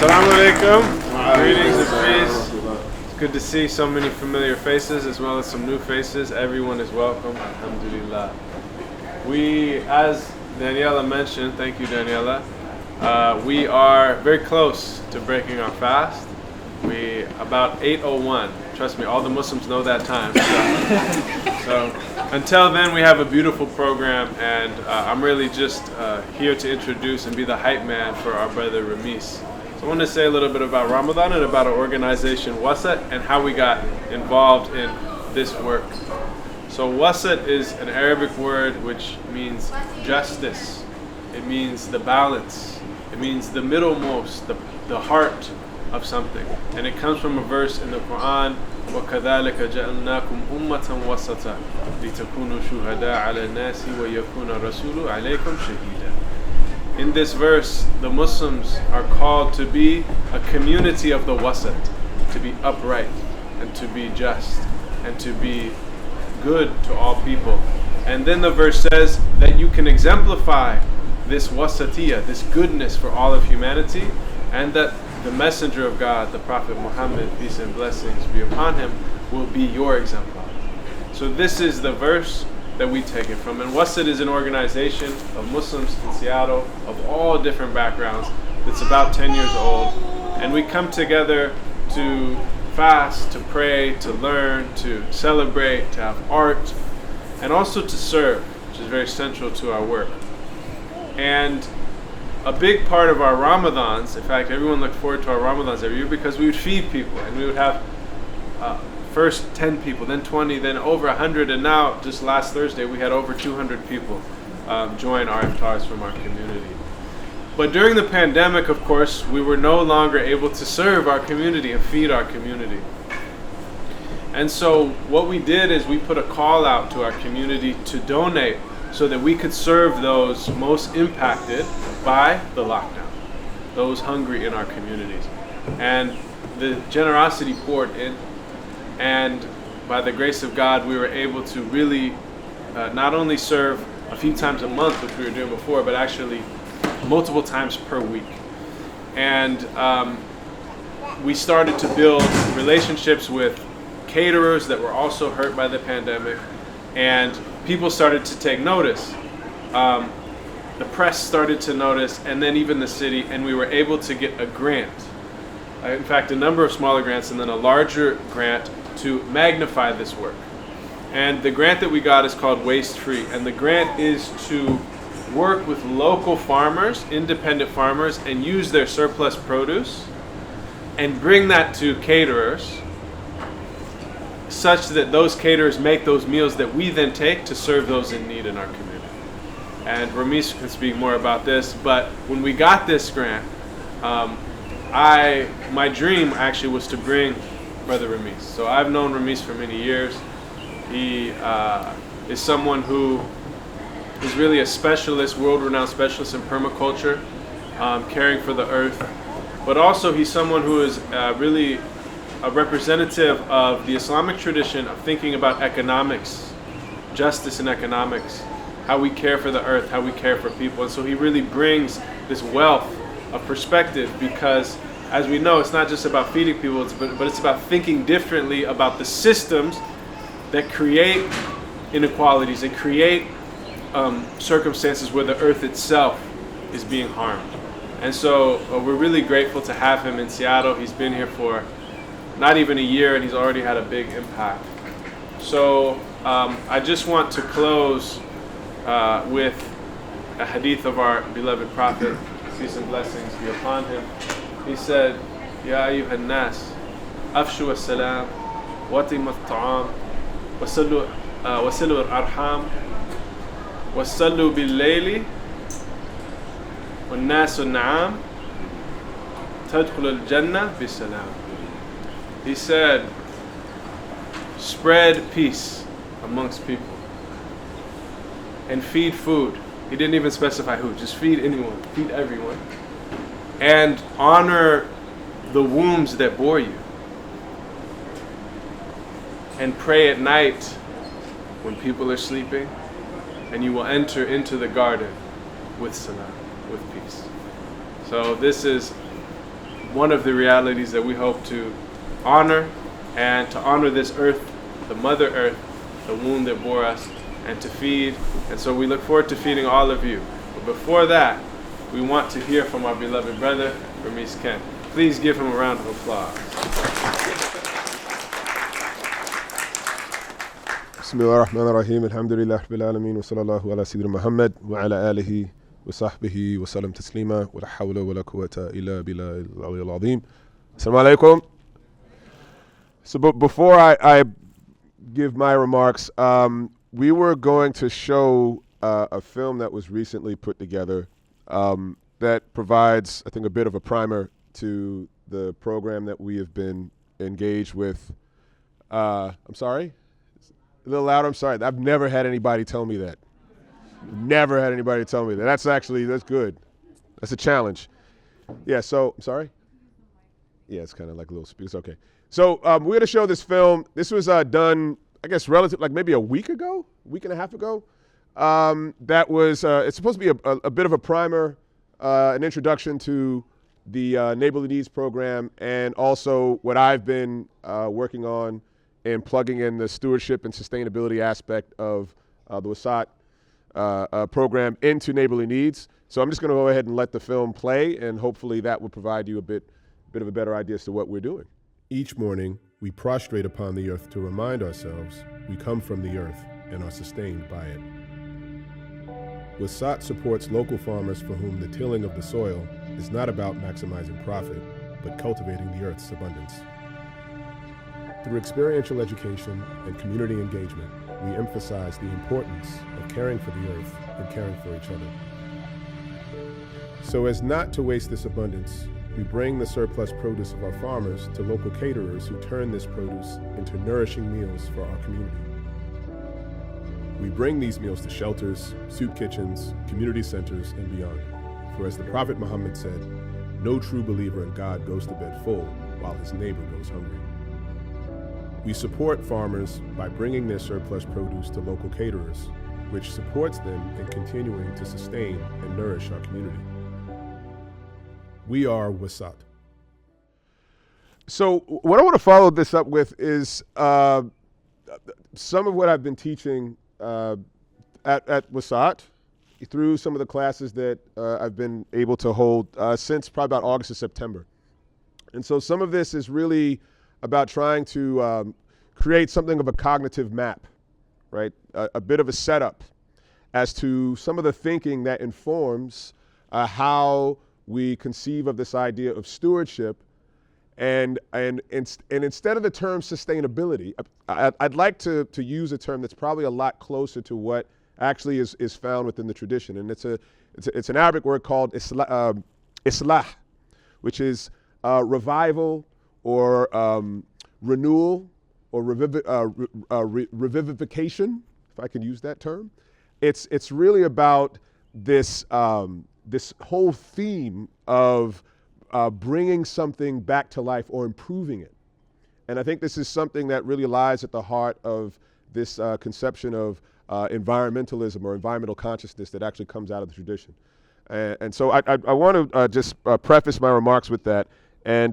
Assalamu alaikum. Greetings and peace. It's good to see so many familiar faces as well as some new faces. Everyone is welcome. Alhamdulillah. We, as Daniela mentioned, thank you Daniela, we are very close to breaking our fast. We about 8:01. Trust me, all the Muslims know that time. So until then, we have a beautiful program, and I'm really just here to introduce and be the hype man for our brother Ramis. So I want to say a little bit about Ramadan and about our organization Wasat and how we got involved in this work. So Wasat is an Arabic word which means justice. It means the balance. It means the middlemost, the heart of something. And it comes from a verse in the Quran, وَكَذَلِكَ جَعَلْنَاكُمْ أُمَّةً وَسَطًا لِتَكُونُوا شُهَدَاءَ عَلَى النَّاسِ وَيَكُونَ الرَّسُولُ عَلَيْكُمْ شَهِيدًا. In this verse, the Muslims are called to be a community of the Wasat, to be upright and to be just and to be good to all people. And then the verse says that you can exemplify this Wasatiya, this goodness for all of humanity, and that the messenger of God, the Prophet Muhammad, peace and blessings be upon him, will be your exemplar. So this is the verse that we take it from. And Wasat is an organization of Muslims in Seattle of all different backgrounds. It's about 10 years old. And we come together to fast, to pray, to learn, to celebrate, to have art, and also to serve, which is very central to our work. And a big part of our Ramadans, in fact, everyone looked forward to our Ramadans every year because we would feed people, and we would have first 10 people, then 20, then over 100, and now just last Thursday we had over 200 people join our Iftars from our community. But during the pandemic, of course, we were no longer able to serve our community and feed our community. And so what we did is we put a call out to our community to donate so that we could serve those most impacted by the lockdown, those hungry in our communities. And the generosity poured in, and by the grace of God, we were able to really not only serve a few times a month, which we were doing before, but actually multiple times per week. And we started to build relationships with caterers that were also hurt by the pandemic, and people started to take notice. The press started to notice, and then even the city, and we were able to get a grant. In fact, a number of smaller grants and then a larger grant to magnify this work. And the grant that we got is called Waste Free, and the grant is to work with local farmers, independent farmers, and use their surplus produce and bring that to caterers such that those caterers make those meals that we then take to serve those in need in our community. And Ramis can speak more about this, but when we got this grant, my dream actually was to bring Brother Ramis. So I've known Ramis for many years. He is someone who is really a specialist, world-renowned specialist in permaculture, caring for the earth. But also he's someone who is really a representative of the Islamic tradition of thinking about economics, justice in economics, how we care for the earth, how we care for people. And so he really brings this wealth of perspective because, as we know, it's not just about feeding people, but it's about thinking differently about the systems that create inequalities and create circumstances where the earth itself is being harmed. And so we're really grateful to have him in Seattle. He's been here for not even a year, and he's already had a big impact. So I just want to close with a hadith of our beloved Prophet, peace and blessings be upon him. He said, Ya ayyuhan nas, afshu as-salam, watim at-ta'am, wasilu al-arham, wasallu bil-layli, wan-nasu na'am, tadkhulu al-jannah bi-salam. He said, spread peace amongst people and feed food. He didn't even specify who, just feed anyone, feed everyone. And honor the wombs that bore you. And pray at night when people are sleeping, and you will enter into the garden with salam, with peace. So this is one of the realities that we hope to honor, and to honor this earth, the Mother Earth, the womb that bore us, and to feed. And so we look forward to feeding all of you. But before that, we want to hear from our beloved brother, Ramis Kent. Please give him a round of applause. Bismillah ar-Rahman ar-Rahim. Alhamdulillah Rabbil Alameen. Wa sallallahu ala Sayyidina Muhammad wa ala alihi wa sahbihi wa salam taslima. Wa la hawla wa la quwwata illa billahi al-aliyyil azim. Assalamu alaikum. So before I give my remarks, we were going to show a film that was recently put together that provides, I think, a bit of a primer to the program that we have been engaged with. I'm sorry? A little louder, I'm sorry. I've never had anybody tell me that. Never had anybody tell me that. That's good. That's a challenge. Yeah, so, I'm sorry? Yeah, it's kind of like a little speak. It's okay. So we're going to show this film. This was done, I guess, like maybe a week and a half ago. That was, it's supposed to be a bit of a primer, an introduction to the Neighborly Needs program, and also what I've been working on and plugging in the stewardship and sustainability aspect of the Wasat program into Neighborly Needs. So I'm just going to go ahead and let the film play, and hopefully that will provide you a bit of a better idea as to what we're doing. Each morning, we prostrate upon the earth to remind ourselves we come from the earth and are sustained by it. Wasat supports local farmers for whom the tilling of the soil is not about maximizing profit, but cultivating the earth's abundance. Through experiential education and community engagement, we emphasize the importance of caring for the earth and caring for each other. So as not to waste this abundance, we bring the surplus produce of our farmers to local caterers who turn this produce into nourishing meals for our community. We bring these meals to shelters, soup kitchens, community centers, and beyond. For as the Prophet Muhammad said, no true believer in God goes to bed full while his neighbor goes hungry. We support farmers by bringing their surplus produce to local caterers, which supports them in continuing to sustain and nourish our community. We are Wasat. So what I want to follow this up with is some of what I've been teaching at Wasat through some of the classes that I've been able to hold since probably about August or September. And so some of this is really about trying to create something of a cognitive map, right? A bit of a setup as to some of the thinking that informs how we conceive of this idea of stewardship. And instead of the term sustainability, I'd like to use a term that's probably a lot closer to what actually is found within the tradition. And it's an Arabic word called islah, which is revival or renewal or revivification, if I can use that term. It's really about this whole theme of bringing something back to life or improving it. And I think this is something that really lies at the heart of this conception of environmentalism or environmental consciousness that actually comes out of the tradition. And so I want to just preface my remarks with that and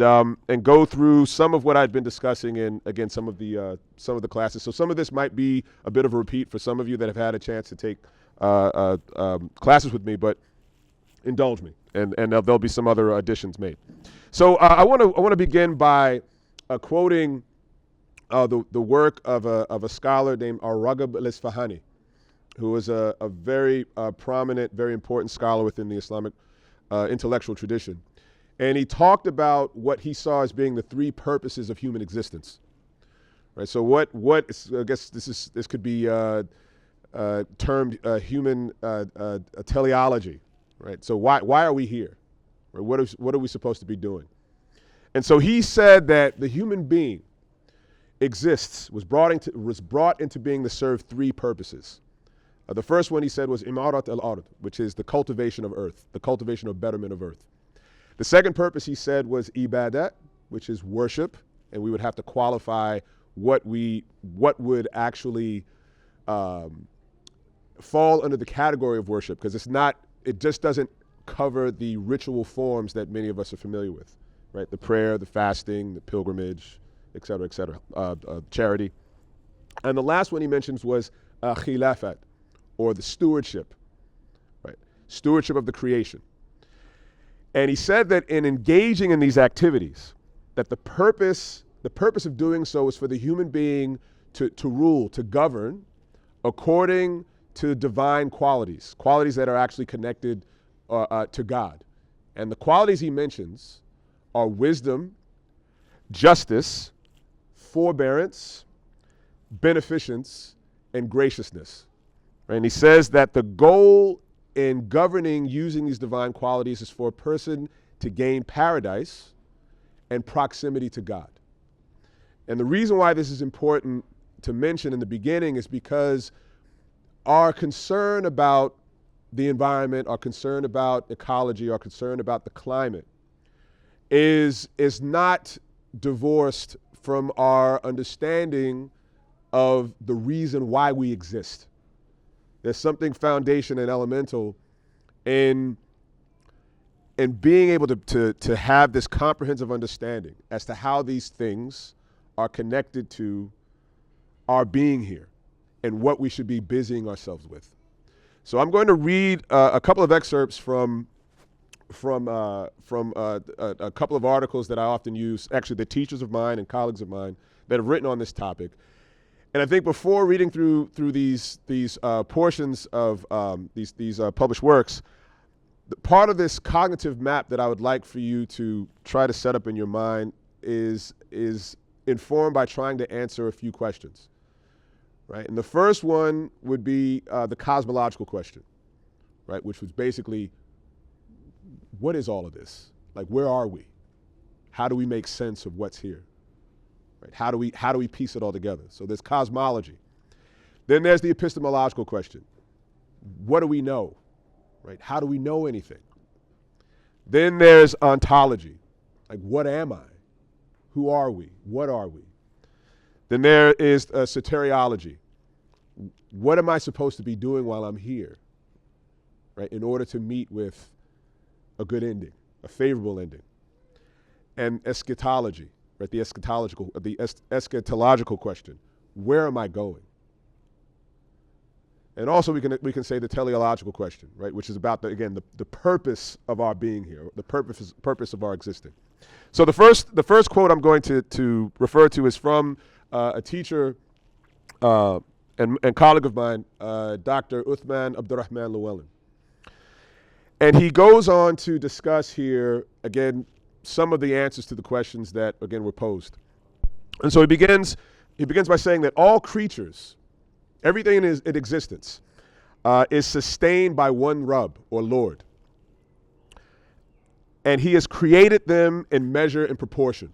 go through some of what I've been discussing in, again, some of the classes. So some of this might be a bit of a repeat for some of you that have had a chance to take classes with me, but indulge me, and there'll be some other additions made. So I want to begin by quoting the work of a scholar named Ar-Raghib al-Isfahani, who was a very prominent, very important scholar within the Islamic intellectual tradition. And he talked about what he saw as being the three purposes of human existence. Right. So I guess this could be termed human teleology. Right. So why are we here? Right? What are we supposed to be doing? And so he said that the human being was brought into being to serve three purposes. The first one he said was imarat al-ard, which is the cultivation of earth, the cultivation of betterment of earth. The second purpose he said was ibadat, which is worship, and we would have to qualify what would actually fall under the category of worship, because it just doesn't cover the ritual forms that many of us are familiar with. right? The prayer, the fasting, the pilgrimage, et cetera, charity. And the last one he mentions was khilafat, or the stewardship, right? Stewardship of the creation. And he said that in engaging in these activities, that the purpose of doing so is for the human being to rule, to govern according to divine qualities that are actually connected to God. And the qualities he mentions are wisdom, justice, forbearance, beneficence, and graciousness. Right? And he says that the goal in governing using these divine qualities is for a person to gain paradise and proximity to God. And the reason why this is important to mention in the beginning is because our concern about the environment, our concern about ecology, our concern about the climate is not divorced from our understanding of the reason why we exist. There's something foundation and elemental in being able to have this comprehensive understanding as to how these things are connected to our being here and what we should be busying ourselves with. So I'm going to read a couple of excerpts from a couple of articles that I often use, actually the teachers of mine and colleagues of mine that have written on this topic. And I think before reading through these portions of these published works, part of this cognitive map that I would like for you to try to set up in your mind is informed by trying to answer a few questions, right? And the first one would be the cosmological question, right? Which was basically, what is all of this? Like, where are we? How do we make sense of what's here? Right? How do we piece it all together? So there's cosmology. Then there's the epistemological question. What do we know? Right? How do we know anything? Then there's ontology. Like, what am I? Who are we? What are we? Then there is soteriology. What am I supposed to be doing while I'm here? Right? In order to meet with a good ending, a favorable ending. And eschatology. Right, the eschatological question: where am I going? And also we can say the teleological question, right, which is about the purpose of our being here, the purpose of our existing. So the first quote I'm going to refer to is from a teacher and colleague of mine, Dr. Uthman Abdurrahman Llewellyn, and he goes on to discuss here again some of the answers to the questions that, again, were posed. And so he begins by saying that all creatures, everything in existence, is sustained by one Rabb, or Lord. And he has created them in measure and proportion,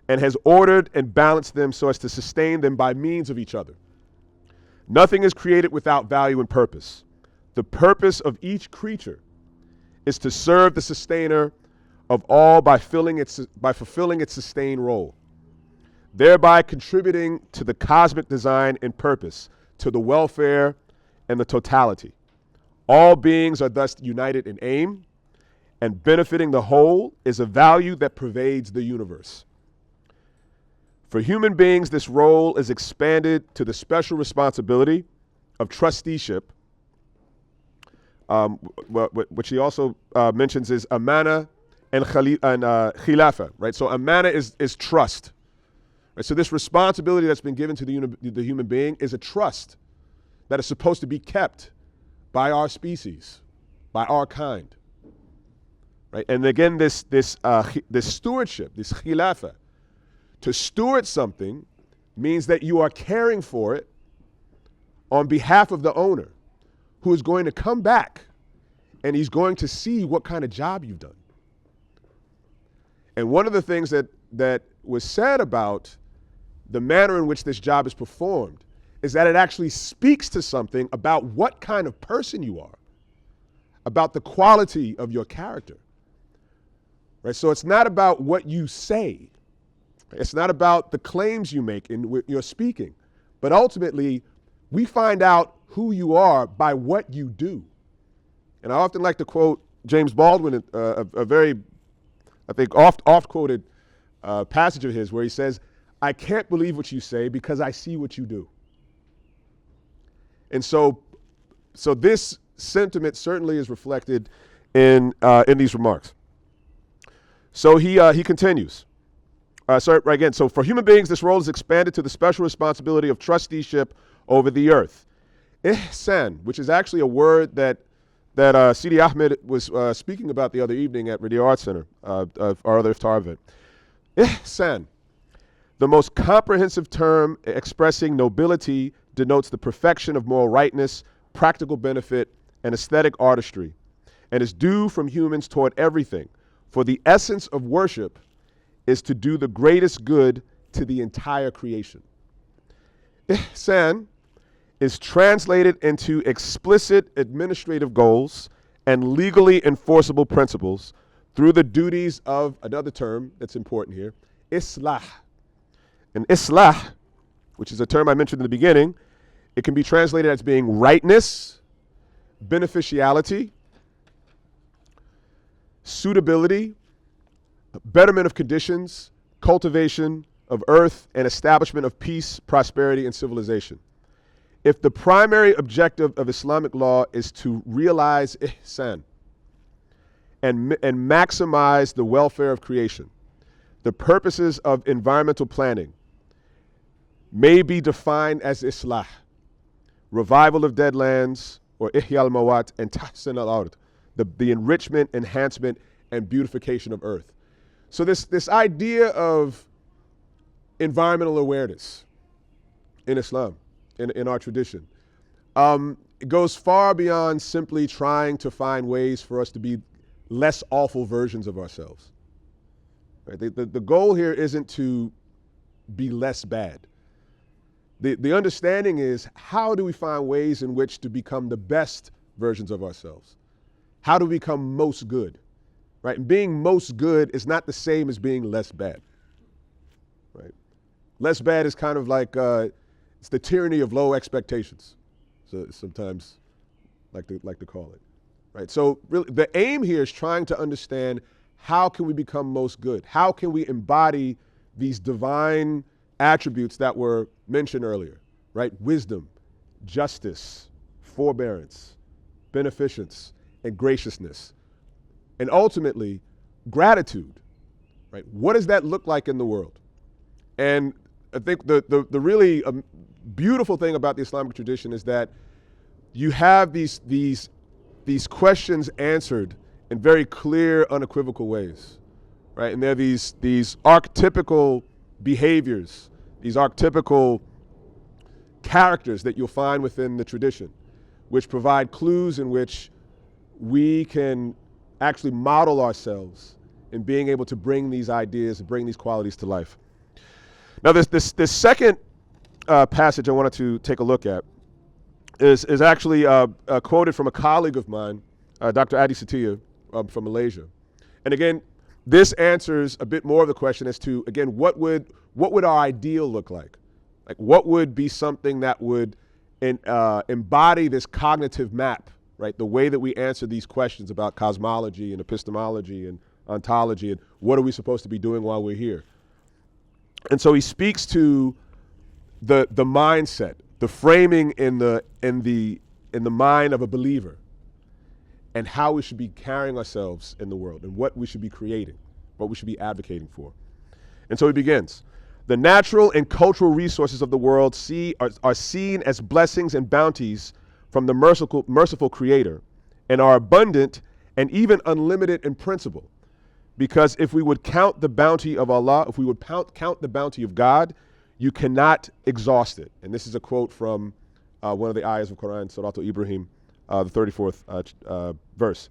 and has ordered and balanced them so as to sustain them by means of each other. Nothing is created without value and purpose. The purpose of each creature is to serve the sustainer of all by fulfilling its sustained role, thereby contributing to the cosmic design and purpose, to the welfare and the totality. All beings are thus united in aim, and benefiting the whole is a value that pervades the universe. For human beings, this role is expanded to the special responsibility of trusteeship, which he also mentions is amana and khilafa, right? So amana is trust. Right? So this responsibility that's been given to the human being is a trust that is supposed to be kept by our species, by our kind. Right? And again, this stewardship, this khilafa, to steward something means that you are caring for it on behalf of the owner, who is going to come back and he's going to see what kind of job you've done. And one of the things that was said about the manner in which this job is performed is that it actually speaks to something about what kind of person you are, about the quality of your character. Right? So it's not about what you say. It's not about the claims you make in your speaking. But ultimately, we find out who you are by what you do. And I often like to quote James Baldwin, a very I think oft quoted passage of his where he says, "I can't believe what you say because I see what you do." And so this sentiment certainly is reflected in these remarks. So he continues. So for human beings, this role is expanded to the special responsibility of trusteeship over the earth. Ihsan, which is actually a word that Sidi Ahmed was speaking about the other evening at Rainier Arts Center, of our other Iftar event. Ihsan, the most comprehensive term expressing nobility, denotes the perfection of moral rightness, practical benefit, and aesthetic artistry, and is due from humans toward everything. For the essence of worship is to do the greatest good to the entire creation. Ihsan is translated into explicit administrative goals and legally enforceable principles through the duties of another term that's important here, Islah. And Islah, which is a term I mentioned in the beginning, it can be translated as being rightness, beneficiality, suitability, betterment of conditions, cultivation of earth, and establishment of peace, prosperity, and civilization. If the primary objective of Islamic law is to realize ihsan and maximize the welfare of creation, the purposes of environmental planning may be defined as islah, revival of dead lands, or ihya al-mawat, and tahsin al-ard, the enrichment, enhancement, and beautification of earth. So this idea of environmental awareness in Islam, in our tradition, it goes far beyond simply trying to find ways for us to be less awful versions of ourselves. Right? The goal here isn't to be less bad. The understanding is, how do we find ways in which to become the best versions of ourselves? How do we become most good? Right? And being most good is not the same as being less bad. Right? Less bad is kind of like it's the tyranny of low expectations. So sometimes like to call it. Right? So really, the aim here is trying to understand, how can we become most good? How can we embody these divine attributes that were mentioned earlier, right? Wisdom, justice, forbearance, beneficence, and graciousness. And ultimately, gratitude, right? What does that look like in the world? And I think the really beautiful thing about the Islamic tradition is that you have these questions answered in very clear, unequivocal ways, right? And there are these archetypical behaviors, these archetypical characters that you'll find within the tradition, which provide clues in which we can actually model ourselves in being able to bring these ideas and bring these qualities to life. Now, this second passage I wanted to take a look at is actually quoted from a colleague of mine, Dr. Adi Satya from Malaysia. And again, this answers a bit more of the question as to, again, what would our ideal look like? Like, what would be something that would embody this cognitive map, right? The way that we answer these questions about cosmology and epistemology and ontology, and what are we supposed to be doing while we're here? And so he speaks to the mindset, the framing in the mind of a believer, and how we should be carrying ourselves in the world, and what we should be creating, what we should be advocating for. And so he begins. The natural and cultural resources of the world are seen as blessings and bounties from the merciful Creator, and are abundant and even unlimited in principle. Because if we would count the bounty of Allah, if we would count the bounty of God, you cannot exhaust it. And this is a quote from one of the ayahs of Quran, Surah Ibrahim, the 34th verse.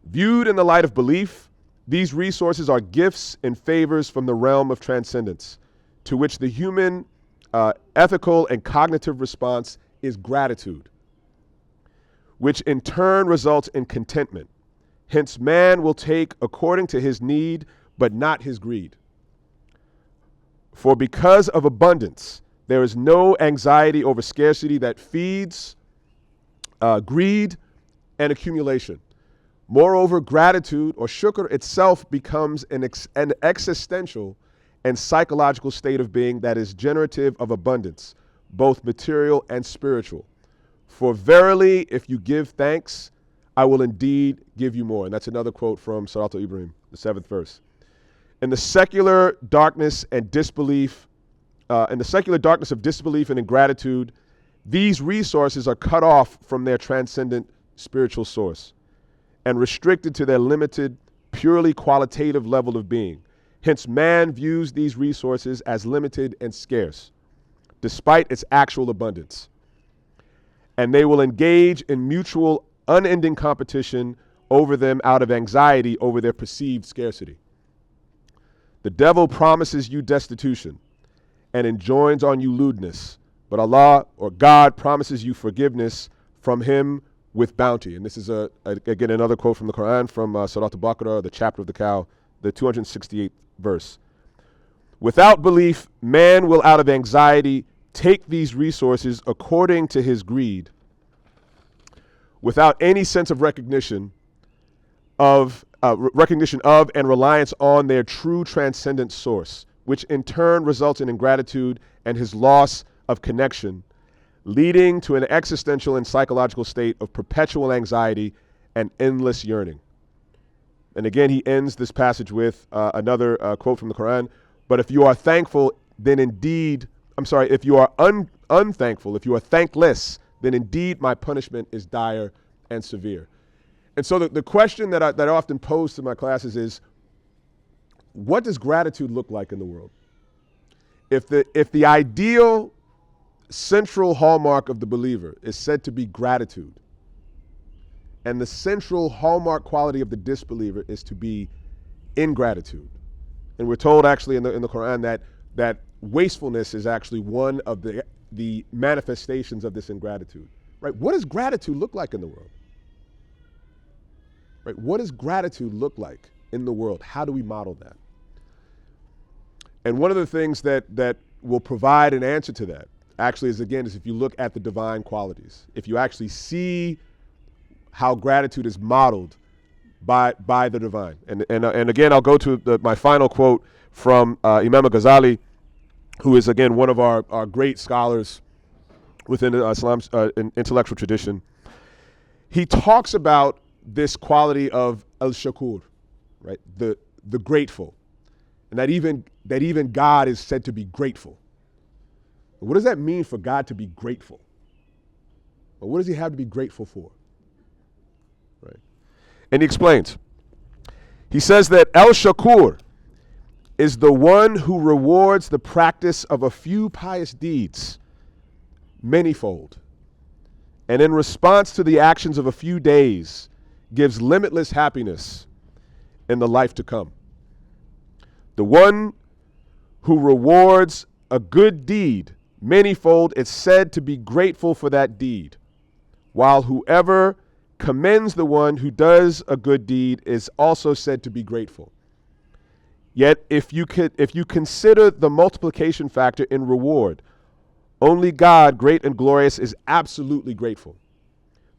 Viewed in the light of belief, these resources are gifts and favors from the realm of transcendence, to which the human ethical and cognitive response is gratitude, which in turn results in contentment. Hence, man will take according to his need, but not his greed. For because of abundance, there is no anxiety over scarcity that feeds greed and accumulation. Moreover, gratitude or shukr itself becomes an existential and psychological state of being that is generative of abundance, both material and spiritual. For verily, if you give thanks, I will indeed give you more. And that's another quote from Surat al-Ibrahim, the 7th verse. In the secular darkness and disbelief, in the secular darkness of disbelief and ingratitude, these resources are cut off from their transcendent spiritual source and restricted to their limited, purely qualitative level of being. Hence, man views these resources as limited and scarce, despite its actual abundance. And they will engage in mutual, unending competition over them out of anxiety over their perceived scarcity. The devil promises you destitution and enjoins on you lewdness, but Allah or God promises you forgiveness from him with bounty. And this is, again, another quote from the Quran from Surat al-Baqarah, the chapter of the cow, the 268th verse. Without belief, man will out of anxiety take these resources according to his greed, without any sense of recognition of and reliance on their true transcendent source, which in turn results in ingratitude and his loss of connection, leading to an existential and psychological state of perpetual anxiety and endless yearning. And again, he ends this passage with another quote from the Quran. But if you are thankful, then indeed, if you are unthankful, if you are thankless, then indeed my punishment is dire and severe. And so the question that I often pose to my classes is, what does gratitude look like in the world? If the ideal central hallmark of the believer is said to be gratitude, and the central hallmark quality of the disbeliever is to be ingratitude, and we're told actually in the Quran that wastefulness is actually one of the manifestations of this ingratitude. Right? What does gratitude look like in the world? Right? What does gratitude look like in the world? How do we model that? And one of the things that will provide an answer to that actually is if you look at the divine qualities, if you actually see how gratitude is modeled by the divine. And again, I'll go to my final quote from Imam Ghazali, who is again one of our great scholars within Islam's intellectual tradition. He talks about this quality of al-shakur, right? The grateful, and that even God is said to be grateful. What does that mean for God to be grateful? Well, what does he have to be grateful for? Right? And he explains. He says that al-shakur is the one who rewards the practice of a few pious deeds manyfold, and in response to the actions of a few days gives limitless happiness in the life to come. The one who rewards a good deed manyfold is said to be grateful for that deed, while whoever commends the one who does a good deed is also said to be grateful. Yet if you consider the multiplication factor in reward, only God, great and glorious, is absolutely grateful,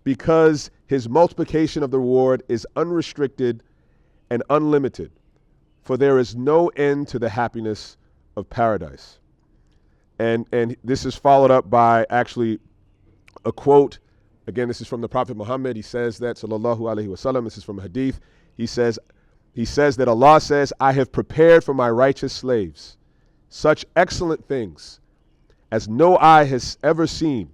because his multiplication of the reward is unrestricted and unlimited, for there is no end to the happiness of paradise. And this is followed up by actually a quote. Again, this is from the Prophet Muhammad. He says that, sallallahu alaihi wasallam, this is from a hadith. He says that Allah says, I have prepared for my righteous slaves such excellent things as no eye has ever seen,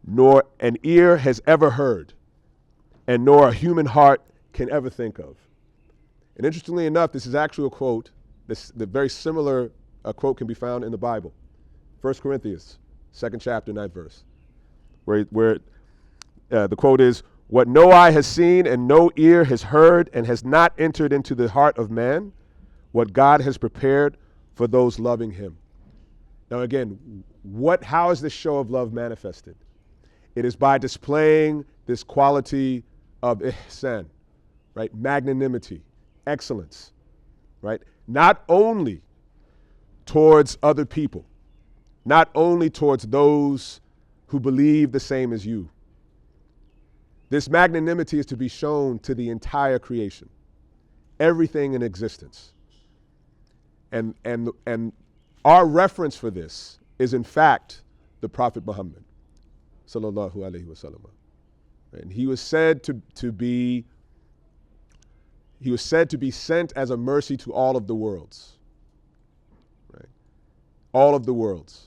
nor an ear has ever heard, and nor a human heart can ever think of. And interestingly enough, this is actually a quote. The very similar quote can be found in the Bible. 1 Corinthians, 2nd chapter, 9th verse, where the quote is, what no eye has seen and no ear has heard and has not entered into the heart of man, what God has prepared for those loving him. Now again, how is this show of love manifested? It is by displaying this quality of ihsan, right? Magnanimity, excellence, right? Not only towards other people, not only towards those who believe the same as you, This magnanimity is to be shown to the entire creation, everything in existence. And our reference for this is in fact the Prophet Muhammad, sallallahu alaihi wasallam. And he was said to be sent as a mercy to all of the worlds, right? All of the worlds,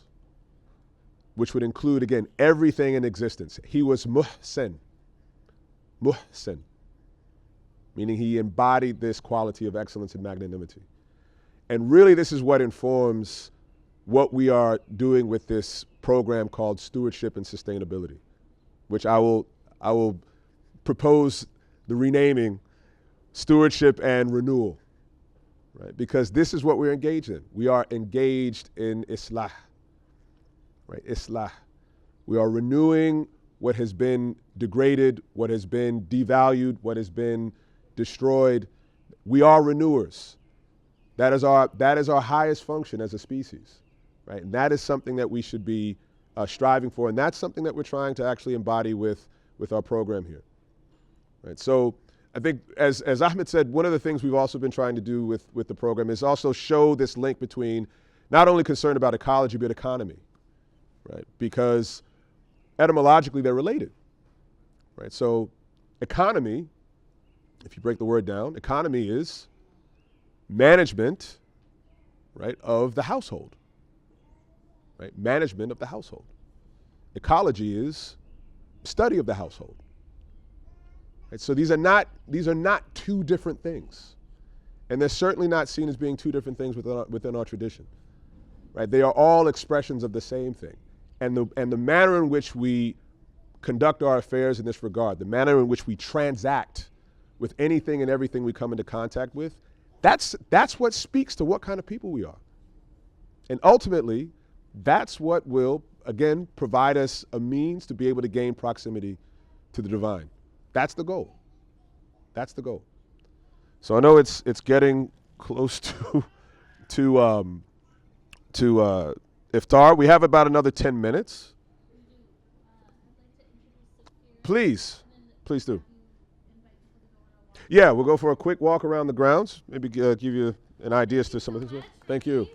which would include, again, everything in existence. He was muhsin, meaning he embodied this quality of excellence and magnanimity. And really this is what informs what we are doing with this program called Stewardship and Sustainability, which I will propose the renaming Stewardship and Renewal, right? Because this is what we're engaged in. We are engaged in Islah, right? Islah. We are renewing what has been degraded, what has been devalued, what has been destroyed. We are renewers. That is our highest function as a species, right? And that is something that we should be striving for, and that's something that we're trying to actually embody with our program here, right? So I think, as Ahmed said, one of the things we've also been trying to do with the program is also show this link between not only concern about ecology, but economy, right? Because etymologically they're related, right? So economy, if you break the word down, economy is management, right, of the household, right? Management of the household. Ecology is study of the household. Right? So these are not two different things, and they're certainly not seen as being two different things within our tradition, right? They are all expressions of the same thing, and the manner in which we conduct our affairs in this regard, the manner in which we transact with anything and everything we come into contact with, that's what speaks to what kind of people we are, and ultimately, that's what will again provide us a means to be able to gain proximity to the divine. That's the goal. That's the goal. So I know it's getting close to Iftar. We have about another 10 minutes. Please do. Yeah, we'll go for a quick walk around the grounds. Maybe give you an idea as to some of things. Thank you.